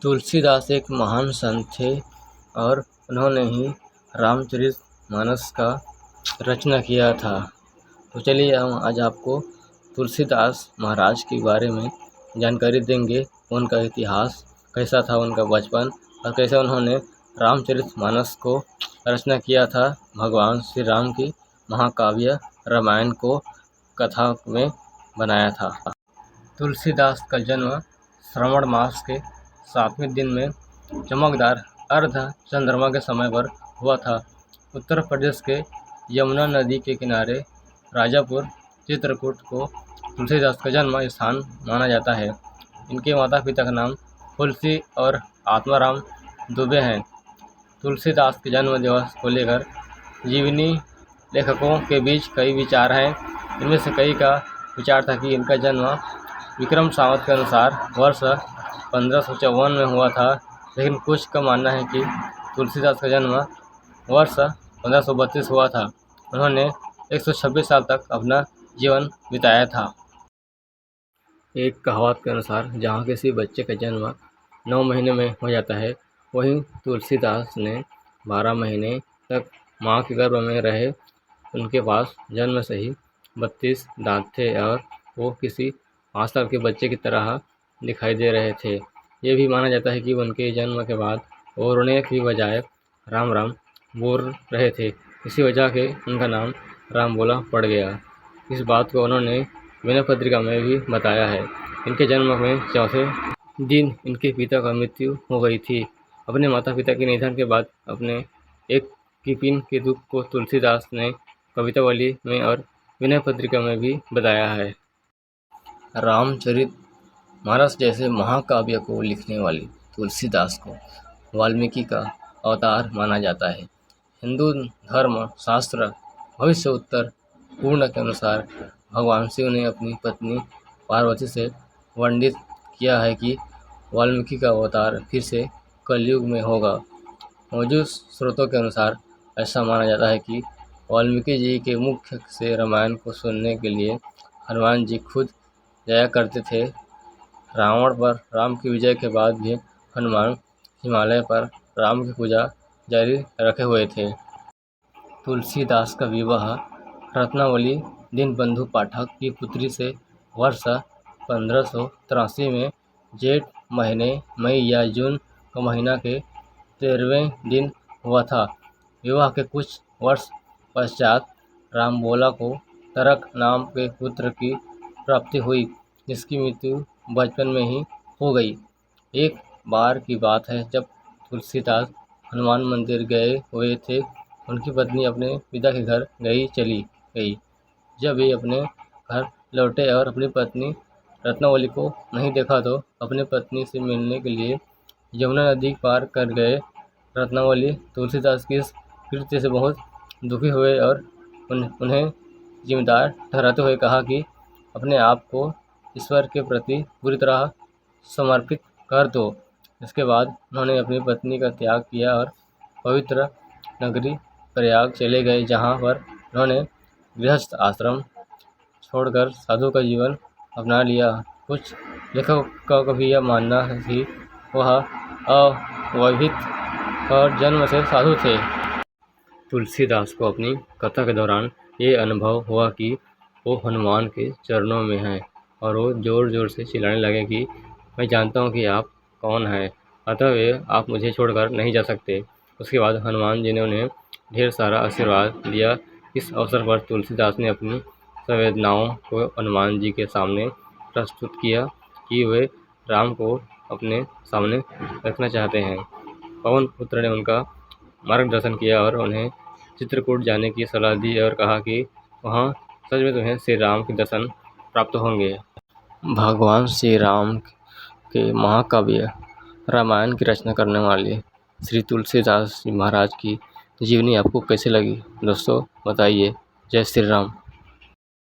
तुलसीदास एक महान संत थे और उन्होंने ही रामचरितमानस का रचना किया था। तो चलिए हम आज आपको तुलसीदास महाराज के बारे में जानकारी देंगे। उनका इतिहास कैसा था, उनका बचपन और कैसे उन्होंने रामचरितमानस को रचना किया था। भगवान श्री राम की महाकाव्य रामायण को कथा में बनाया था। तुलसीदास का जन्म श्रावण मास के 7वें दिन में चमकदार अर्ध चंद्रमा के समय पर हुआ था। उत्तर प्रदेश के यमुना नदी के किनारे राजापुर चित्रकूट को तुलसीदास का जन्म स्थान माना जाता है। इनके माता पिता का नाम तुलसी और आत्माराम दुबे हैं। तुलसीदास के जन्म दिवस को लेकर जीवनी लेखकों के बीच कई विचार हैं। इनमें से कई का विचार था कि इनका जन्म विक्रम संवत के अनुसार वर्ष 1554 में हुआ था, लेकिन कुछ का मानना है कि तुलसीदास का जन्म वर्ष 1532 हुआ था। उन्होंने 126 साल तक अपना जीवन बिताया था। एक कहावत के अनुसार जहाँ किसी बच्चे का जन्म 9 महीने में हो जाता है, वहीं तुलसीदास ने 12 महीने तक माँ के गर्भ में रहे। उनके पास जन्म से ही 32 दांत थे और वो किसी 5 साल के बच्चे की तरह दिखाई दे रहे थे। ये भी माना जाता है कि उनके जन्म के बाद वो रोने की बजाय राम राम बोल रहे थे। इसी वजह के उनका नाम राम बोला पड़ गया। इस बात को उन्होंने विनय पत्रिका में भी बताया है। इनके जन्म में चौथे दिन इनके पिता का मृत्यु हो गई थी। अपने माता पिता के निधन के बाद अपने एक किपिन के दुख को तुलसीदास ने कवितावली में और विनय पत्रिका में भी बताया है। रामचरितमानस जैसे महाकाव्य को लिखने वाले तुलसीदास को वाल्मीकि का अवतार माना जाता है। हिंदू धर्म शास्त्र भविष्य उत्तर पूर्ण के अनुसार भगवान शिव ने अपनी पत्नी पार्वती से वर्णित किया है कि वाल्मीकि का अवतार फिर से कलयुग में होगा। मौजूद स्रोतों के अनुसार ऐसा माना जाता है कि वाल्मीकि जी के मुख से रामायण को सुनने के लिए हनुमान जी खुद जाया करते थे। रावण पर राम की विजय के बाद भी हनुमान हिमालय पर राम की पूजा जारी रखे हुए थे। तुलसीदास का विवाह रत्नावली दीनबंधु पाठक की पुत्री से वर्ष 1583 में जेठ महीने मई या जून का महीना के 13वें दिन हुआ था। विवाह के कुछ वर्ष पश्चात रामबोला को तरक नाम के पुत्र की प्राप्ति हुई, जिसकी मृत्यु बचपन में ही हो गई। एक बार की बात है जब तुलसीदास हनुमान मंदिर गए हुए थे। उनकी पत्नी अपने पिता के घर चली गई। जब वे अपने घर लौटे और अपनी पत्नी रत्नावली को नहीं देखा तो अपनी पत्नी से मिलने के लिए यमुना नदी पार कर गए। रत्नावली तुलसीदास की इस कृत्य से बहुत दुखी हुए और उन्हें जिम्मेदार ठहराते हुए कहा कि अपने आप को ईश्वर के प्रति पूरी तरह समर्पित कर दो। इसके बाद उन्होंने अपनी पत्नी का त्याग किया और पवित्र नगरी प्रयाग चले गए, जहाँ पर उन्होंने गृहस्थ आश्रम छोड़कर साधु का जीवन अपना लिया। कुछ लेखकों का भी यह मानना है कि वह अविवाहित और जन्म से साधु थे। तुलसीदास को अपनी कथा के दौरान ये अनुभव हुआ कि वो हनुमान के चरणों में हैं और वो ज़ोर ज़ोर से चिल्लाने लगे कि मैं जानता हूँ कि आप कौन हैं, अतः आप मुझे छोड़कर नहीं जा सकते। उसके बाद हनुमान जी ने उन्हें ढेर सारा आशीर्वाद दिया। इस अवसर पर तुलसीदास ने अपनी संवेदनाओं को हनुमान जी के सामने प्रस्तुत किया कि वे राम को अपने सामने रखना चाहते हैं। पवन पुत्र ने उनका मार्गदर्शन किया और उन्हें चित्रकूट जाने की सलाह दी और कहा कि वहाँ सच में तुम्हें श्री राम के दर्शन प्राप्त होंगे। भगवान श्री राम के महाकाव्य रामायण की रचना करने वाले श्री तुलसीदास जी महाराज की जीवनी आपको कैसे लगी दोस्तों, बताइए। जय श्री राम।